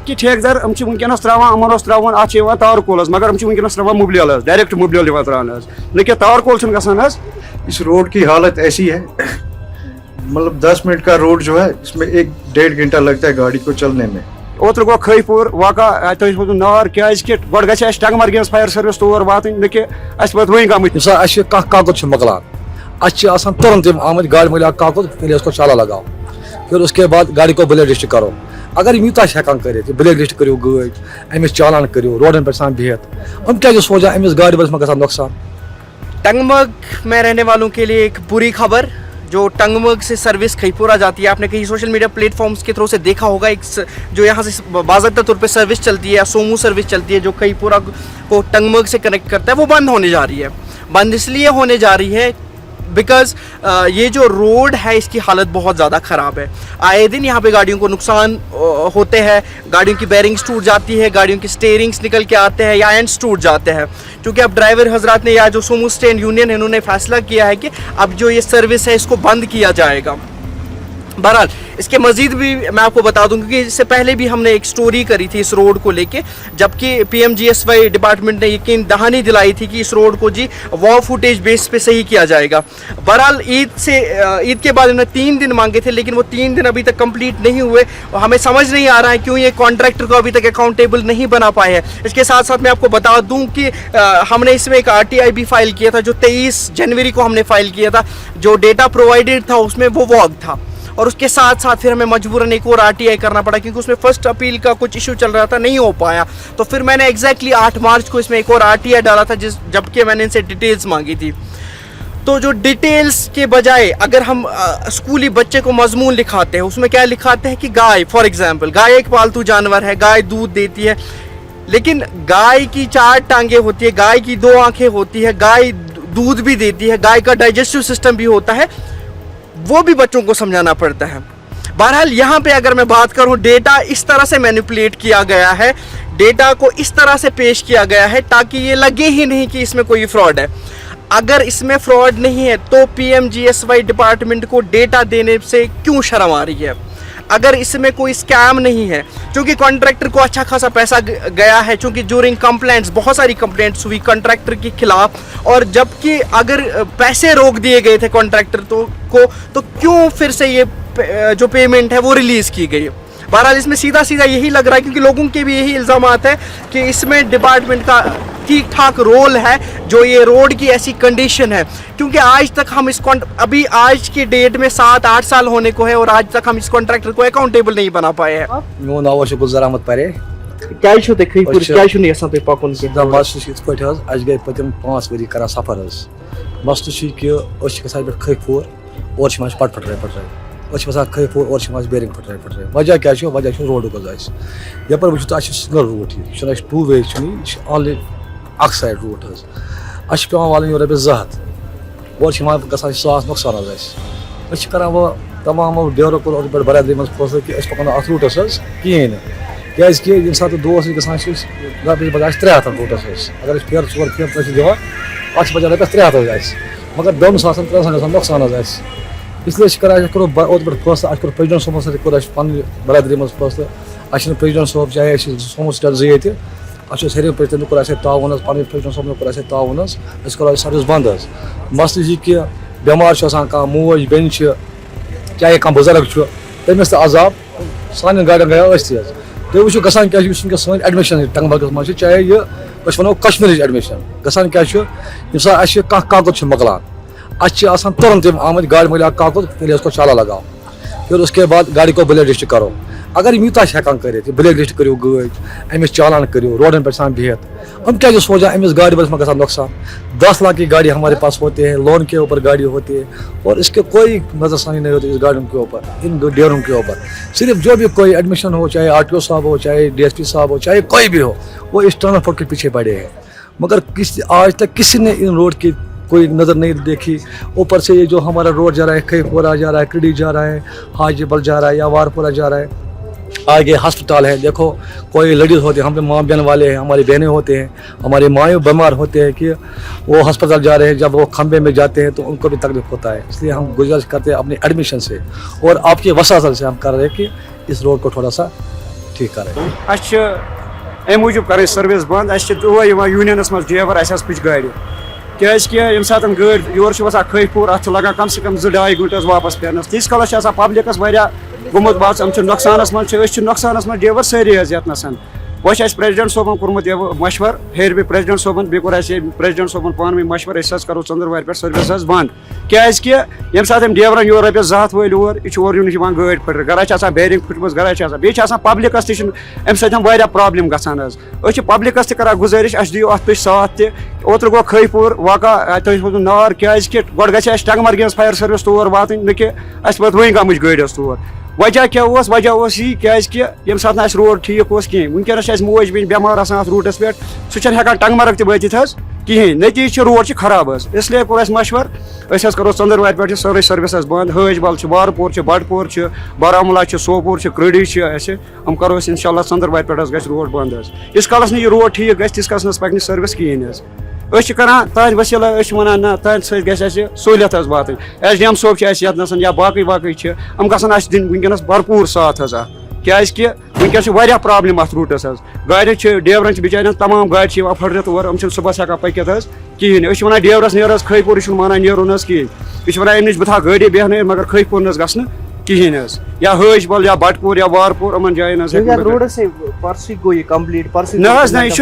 कि ठेकेदार वनस तरान तरान अत तारकोल मगर वनस तरान मुबलियल डायरेक्ट मुबलियल तरान न कि तारकोल गसान। इस रोड की हालत ऐसी है, मतलब 10 मिनट का रोड जो है इसमें 1-1.5 घंटा लगता है गाड़ी को चलने में। ओतर गो खईपुर वाका नार क्या गोड गि टंगमर्ग फायर सर्विस तौर वात न कि वही गमत कागज मकलान तुरंत तम आमद गाड़ी मिला कागज पहले उसको चाला लगाओ, फिर उसके बाद गाड़ी को ब्लैक लिस्ट करो। अगर यूत हेकान कर ब्लैक लिस्ट करो गाड़ी अमिस चालान करो रोडन पे बिहत क्या सोचा अमिस गाड़ी वालस मा नुकसान। टंगमर्ग में रहने वालों के लिए एक बुरी खबर, जो टंगमर्ग से सर्विस खईपुरा जाती है, आपने कहीं सोशल मीडिया प्लेटफॉर्म्स के थ्रू से देखा होगा, एक जो यहाँ से बाज़ाब्ता तौर पे सर्विस चलती है या सोमू सर्विस चलती है जो खईपुरा को टंगमर्ग से कनेक्ट करता है, वो बंद होने जा रही है। बंद इसलिए होने जा रही है बिकॉज ये जो रोड है इसकी हालत बहुत ज़्यादा ख़राब है। आए दिन यहाँ पे गाड़ियों को नुकसान होते हैं, गाड़ियों की बैरिंग्स टूट जाती है, गाड़ियों की स्टीयरिंग्स निकल के आते हैं या एंड्स टूट जाते हैं। क्योंकि अब ड्राइवर हजरात ने या जो सोमू स्टैंड यूनियन है उन्होंने फैसला किया है कि अब जो ये सर्विस है इसको बंद किया जाएगा। बहरहाल इसके मज़ीद भी मैं आपको बता दूं क्योंकि इससे पहले भी हमने एक स्टोरी करी थी इस रोड को लेके, जबकि PMGSY डिपार्टमेंट ने यकीन दहानी दिलाई थी कि इस रोड को जी वॉ फुटेज बेस पे सही किया जाएगा। बहरहाल ईद के बाद इन्होंने 3 दिन मांगे थे, लेकिन वो 3 दिन अभी तक कंप्लीट नहीं हुए। हमें समझ नहीं आ रहा है क्यों ये कॉन्ट्रैक्टर को अभी तक अकाउंटेबल नहीं बना पाए हैं। इसके साथ साथ मैं आपको बता दूँ कि हमने इसमें एक RTI भी फाइल किया था, जो 23 जनवरी को हमने फाइल किया था। जो डेटा प्रोवाइडेड था उसमें वो वॉग था, और उसके साथ साथ फिर हमें मजबूरन एक और RTI करना पड़ा क्योंकि उसमें फर्स्ट अपील का कुछ इशू चल रहा था, नहीं हो पाया। तो फिर मैंने एग्जैक्टली 8 मार्च को इसमें एक और RTI डाला था, जबकि मैंने इनसे डिटेल्स मांगी थी। तो जो डिटेल्स के बजाय अगर हम स्कूली बच्चे को मजमून लिखाते हैं, उसमें क्या लिखाते हैं कि गाय, फॉर एग्जाम्पल गाय एक पालतू जानवर है, गाय दूध देती है, लेकिन गाय की 4 टांगें होती है, गाय की 2 आँखें होती है, गाय दूध भी देती है, गाय का डाइजेस्टिव सिस्टम भी होता है, वो भी बच्चों को समझाना पड़ता है। बहरहाल यहाँ पे अगर मैं बात करूँ, डेटा इस तरह से मैनिपुलेट किया गया है, डेटा को इस तरह से पेश किया गया है ताकि ये लगे ही नहीं कि इसमें कोई फ्रॉड है। अगर इसमें फ्रॉड नहीं है तो PMGSY डिपार्टमेंट को डेटा देने से क्यों शर्म आ रही है? अगर इसमें कोई स्कैम नहीं है, क्योंकि कॉन्ट्रैक्टर को अच्छा खासा पैसा गया है, क्योंकि ड्यूरिंग कंप्लेंट्स बहुत सारी कंप्लेंट्स हुई कॉन्ट्रैक्टर के खिलाफ, और जबकि अगर पैसे रोक दिए गए थे कॉन्ट्रैक्टर तो क्यों फिर से ये जो पेमेंट है वो रिलीज़ की गई? बहरहाल इसमें सीधा सीधा यही लग रहा है, क्योंकि लोगों के भी यही इल्ज़ामात है कि इसमें डिपार्टमेंट का ठीक ठाक रोल है, जो ये रोड की ऐसी कंडीशन है। क्योंकि आज तक हम अभी आज की डेट में 7-8 साल होने को है और आज तक हम इस कॉन्ट्रैक्टर को अकाउंटेबल नहीं बना पाए हैं। मो नाव गुलजार अहमद परे क्या क्या पकुन गए पतम 5 वरी कर सफर मसल कि खईपुर और पटराई खईपुर और बेरिंग पटराई वजह क्या वजह रोड वजह यपर वो सिंगल रूट यह 2 वे ऑनली अख साइड रूट पे वाल रपे 200 और ग 100 नुकसान करान वो तमाम डेवलपर और बरदरी मज फैसले कि पकान अत रूटस कहें क्या ये सात दोस ग रपे बजा 300 रूटस अगर फेर 4 फेर दिवान अत बजा रपे 300 मगर 2,300 नुकसान इसलिए करो बहुत बड़ फैसला प्रेसिडेंट सोमन सर बरदरी मज फैसले प्रेसिडेंट सोब चाहे सोमो स्टैंड ये हेर पे तमें कोर ताउन पे प्रेसिडेंट सोबन कोर ताउन करो सर्विस बंद मसल यह कि बेमार कह मोज बेन चाहे कह बुजुर्ग तमिस अजाब सान गाड़ियों गया तुम वो गसान क्या सन एडमिशन टंगमर्गस मज चाहे यह वो कश्मीर एडमिशन गसान क्या कागज मकलान तुरंत तम आमद गाड़ी मिला कागज पहले उसको चाला लगाओ, फिर उसके बाद गाड़ी को ब्लैक लिस्ट करो। अगर यूत हेकान कर ब्लैक लिस्ट करो गाड़ी अमिस चालान करो रोडन पे बिहत क्या सोचा अमिस गाड़ी वालस मा नुकसान। 10 लाख की गाड़ी हमारे पास होती है, लोन के ऊपर गाड़ी होती है और इसके कोई नजरसानी नहीं होती इस गाड़ियों के ऊपर, इन ड्राइवरों के ऊपर। सिर्फ जो भी कोई एडमिशन हो, चाहे RTO साहब हो, चाहे DSP साहब हो, चाहे कोई भी हो, वो इस ट्रांसपोर्ट के पीछे पड़े हैं। मगर आज तक किसी ने इन रोड की कोई नज़र नहीं देखी। ऊपर से ये जो हमारा रोड जा रहा है, खईपुरा जा रहा है, क्रिडी जा रहा है, हाजीबल जा रहा है या वारपुरा जा रहा है, आगे हस्पताल है। देखो कोई लेडीज़ होते हैं, हम पे माँ बहन वाले हैं, हमारी बहनें होते हैं, हमारे माएँ बीमार होते हैं कि वो हस्पताल जा रहे हैं, जब वो खंबे में जाते हैं तो उनको भी तकलीफ होता है। इसलिए हम गुजारिश करते हैं अपनी एडमिशन से और आपकी वसात से हम कर रहे हैं कि इस रोड को थोड़ा सा ठीक करें। अच्छे अमि मूजूब कर सर्विस बंद दुआ यूनियनस मज ड्राइवर पिच गाड़ी क्या ये सात गाड़ी योर वसान खैपुर अत लगा कम से कम 2-2.5 घंटे वापस फेरनस तीस कलस पब्लिकस गुमुत बात नुकसानस मज नुकसानस मज ड्राइवर सारी यतनस वह प्रेसिडेंट सोबन कोर्मुत मशवर हेर बे प्रेसिडेंट सोबन बे कोर प्रेसिडेंट सोबन पान मशवर करो चंद्रवार पे सर्विस बंद क्या ये सात ड्राइवर योर रपस 200 वल और यह ओर यून गाड़ी फट गर बेरिंग फुटम गर बे पब्लिकस तम सत्या प्रॉब्लम गसान पब्लिकस तक गुजारिश अस दियो अत साथ ओतर गो खैपुर वाक़ा नार क्या गो ग टंगमर्ग फायर सर्विस तौर वात कि पे वही गम गाड़ी तौर वजह क्या वजह यह क्या सात रोड ठीक वनकस मोज बन बेमार रूटस पे सह टंगमर्ग तत कहें नतीज रोड खराब इसलिए कोर मशवर करो चंद्रवार पे सारी सर्विस बंद हज बल बारपुर बटपुर बारामूला सोपुर कृडी हम करो इंशाल्लाह चंद्रवार पे गो रोड बंद इस कालस यह रोड ठीक गस कालस पक सर्विस कहें करान तुद वसीला वन ना तुद सहूलियत वात एस डी एम सोब यतनस या बाकी हम गसन दिन वनकस भरपूर साथ क्या वनकस प्रॉब्लम अत रूटस गाड़ी ड्राइवर बिचार तमाम गाड़ी फटरे तौर हम सुबह हेकान पकित कहें वन ड्राइवरस नेर खैपुर यह माना नेरुन कहें यह वन अम नश बह गाड़ी बेहन मगर खैपुर नस गसन कहें या हज बल या बटपुर या वारपुर इन जायन ना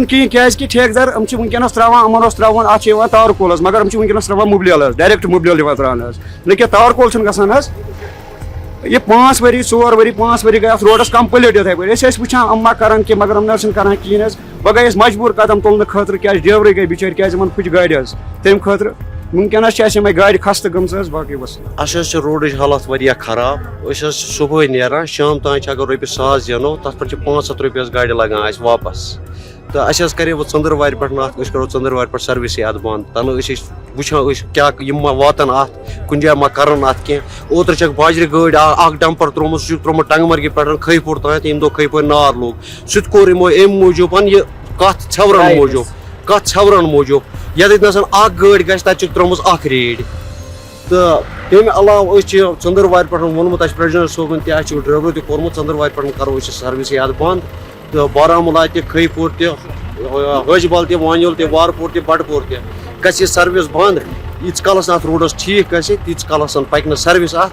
कहें क्या ठेकेदार वनकस त्रावान त्रावान अत तारकोल मगर वनकस त्रावान मुबलियल डायरेक्ट मुबलियल त्रान न कि तारकोल गसान ये 5 वरी 4 वरी 5 वरी गए रोडस कम्प्लीट ये वुचान अम्मा करान कि मगर हम करान कहें बह गई मजबूर कदम तुलने खतर क्या ड्राइवर गई बिचार क्या फुच गाड़ी तम खतर वनकस गाड़ी खस्त गमज बाकी बस रोड हालत खराब सुबह नीरान शाम तान अगर रपस 100 जनो तथ पे 500 रुपये गाड़ी लगान वापस तो अस करे वो चंद्रवार पे करो चंद्रवार पे सर्विस अत बंद तन वुचान क्या वातन अत कुन जाए मा करन अत कह ओतर बाजर गाड़ी डंपर त्रोमुत त्रोमुत टंगमर्ग पे खैपुर तान तम दो खैपुर नार लोग सह कोर अम मूजूब यह कत छवरन मूजूब यत गाड़ी गई तक त्रोमुत रेड तो तम अलाव चंद्रवार पे वोनमुत प्रेसिडेंट सोबन ड्राइवर तोर्मुत चंद्रवार पे करो सर्विस अत बंद तो बारामूला खैपुर हज बल वानुल वारपुर बटपुर गि सर्विस बंद यीच कालस अत रोडस ठीक तीस कालस पक सर्विस अत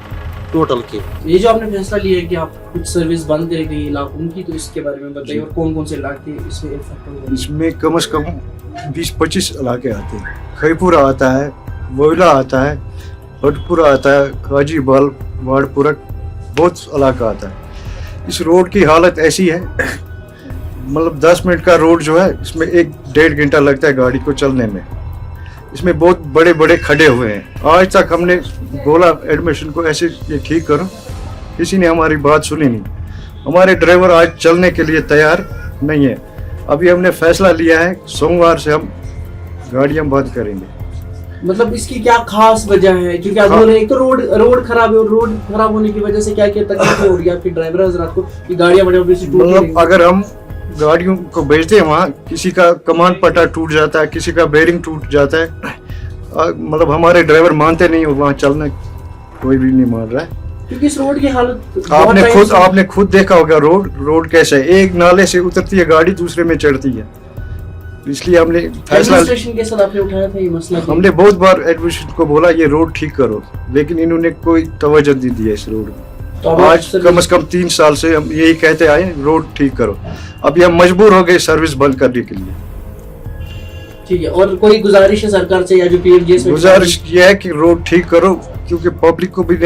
टोटल की। ये जो आपने फैसला लिया है कि आप कुछ सर्विस बंद करेंगे इलाकों की, तो इसके बारे में बताइए और कौन कौन से इलाके इसमें इफेक्ट होंगे? इसमें कम से कम 20-25 इलाके आते हैं। खैपुरा आता है, वोइला आता है, बटपुरा आता है, काजी बल वाड़पुरा, बहुत इलाका आता है। इस रोड की हालत ऐसी है, मतलब 10 मिनट का रोड जो है इसमें 1-1.5 घंटा लगता है गाड़ी को चलने में। इसमें बहुत बड़े बड़े खड्डे हुए हैं। आज तक हमने बोला एडमिशन को ऐसे ये ठीक करो, किसी ने हमारी बात सुनी नहीं। हमारे ड्राइवर आज चलने के लिए तैयार नहीं है। अभी हमने फैसला लिया है सोमवार से हम गाड़ियां बंद करेंगे। मतलब इसकी क्या खास वजह है? क्योंकि आप बोल रहे हैं एक तो रोड खराब है और रोड खराब होने की वजह से क्या क्या तकलीफ हो रही है आपके ड्राइवर हजरात को कि गाड़ियां बड़ी मतलब अगर हम गाड़ियों को भेजते हैं वहाँ, किसी का कमांड पट्टा टूट जाता है, किसी का बेरिंग टूट जाता है, मतलब हमारे ड्राइवर मानते नहीं, वहाँ चलना कोई भी नहीं मान रहा है। क्योंकि इस रोड की हालत आपने खुद देखा होगा रोड कैसा है। एक नाले से उतरती है गाड़ी, दूसरे में चढ़ती है। इसलिए हमने फैसला के साथ आपने उठाया था ये मसला। हमने बहुत बार एडमिनिस्ट्रेशन को बोला ये रोड ठीक करो, लेकिन इन्होंने कोई तवज्जो नहीं दिया इस रोड में। तो आज कम से कम 3 साल से हम यही कहते आए रोड ठीक करो। अभी हम मजबूर हो गए सर्विस बंद करने के लिए। ठीक है, और कोई गुजारिश है सरकार से या जो पीएमजीएस में? गुजारिश ये है कि रोड ठीक करो, क्योंकि पब्लिक को भी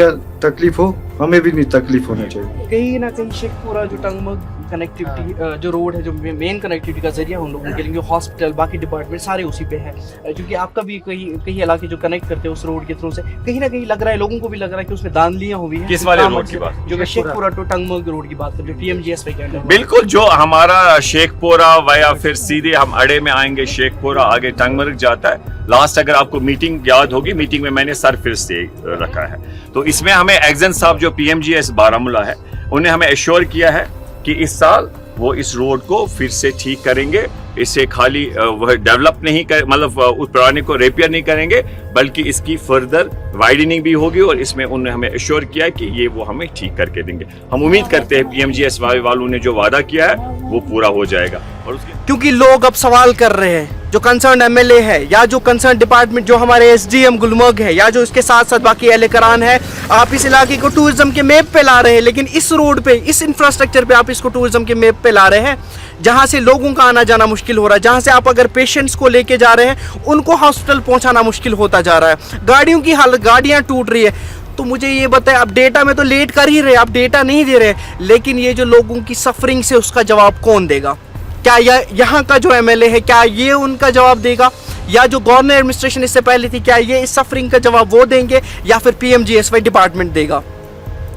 तकलीफ हो, हमें भी नहीं तकलीफ होना चाहिए। कहीं ना कहीं शेखपुरा जो टंगमर्ग कनेक्टिविटी जो रोड है, जो मेन कनेक्टिविटी का जरिया उन लोगों के लिए, जो हॉस्पिटल बाकी डिपार्टमेंट सारे उसी पे है, क्योंकि आपका भी कई इलाके जो कनेक्ट करते हैं उस रोड के थ्रू से, कहीं ना कहीं लग रहा है लोगों को भी लग रहा है कि उसमें दानलियां हुई हैं। किस वाले रोड की बात? जो शेखपुरा टू टंगमर्ग रोड की बात कर, जो पीएमजीएस पे कहते हैं। बिल्कुल, जो हमारा शेखपुरा वाया फिर सीधे हम अड़े में आएंगे, शेखपुरा आगे टंगमर्ग जाता है। लास्ट अगर आपको मीटिंग याद होगी, मीटिंग में मैंने सर फिर से रखा है, तो इसमें हमें एग्जन साहब जो पीएमजीएस बारामूला है, उन्हें हमें एश्योर किया है कि इस साल वो इस रोड को फिर से ठीक करेंगे। इसे खाली वह डेवलप नहीं कर मतलब उस पुराने को रिपेयर नहीं करेंगे, बल्कि इसकी फर्दर वाइडनिंग भी होगी और इसमें उन्होंने हमें एश्योर किया है कि ये वो हमें ठीक करके देंगे। हम उम्मीद करते हैं PMGSY वालों ने जो वादा किया है वो पूरा हो जाएगा। और उसके क्योंकि लोग अब सवाल कर रहे हैं, जो कंसर्न MLA है या जो कंसर्न डिपार्टमेंट जो हमारे SDM गुलमर्ग है या जो इसके साथ साथ बाकी एहलकारान है, आप इस इलाके को टूरिज्म के मैप पे ला रहे हैं, लेकिन इस रोड पे, इस इंफ्रास्ट्रक्चर पे आप इसको टूरिज्म के मैप पे ला रहे हैं, जहां से लोगों का आना जाना मुश्किल हो रहा है, जहां से आप अगर पेशेंट्स को लेके जा रहे हैं उनको हॉस्पिटल पहुंचाना मुश्किल होता जा रहा है, गाड़ियों की हालत, गाड़ियां टूट रही है। तो मुझे ये बताएं, आप डेटा में तो लेट कर ही रहे, आप डेटा नहीं दे रहे, लेकिन ये जो लोगों की सफरिंग से उसका जवाब कौन देगा? क्या यहाँ का जो MLA है, क्या ये उनका जवाब देगा, या जो गवर्नर एडमिनिस्ट्रेशन इससे पहले थी, क्या ये इस सफरिंग का जवाब वो देंगे, या फिर PMGSY डिपार्टमेंट देगा?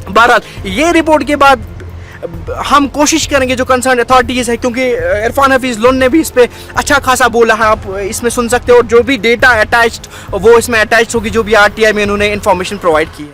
बहरहाल ये रिपोर्ट के बाद हम कोशिश करेंगे जो कंसर्न अथॉरिटीज़ है, क्योंकि इरफान हफीज़ लोन ने भी इस पर अच्छा खासा बोला है, आप इसमें सुन सकते हो, और जो भी डेटा अटैच्ड वो इसमें अटैच्ड होगी, जो भी RTI में उन्होंने इन्फॉर्मेशन प्रोवाइड की है।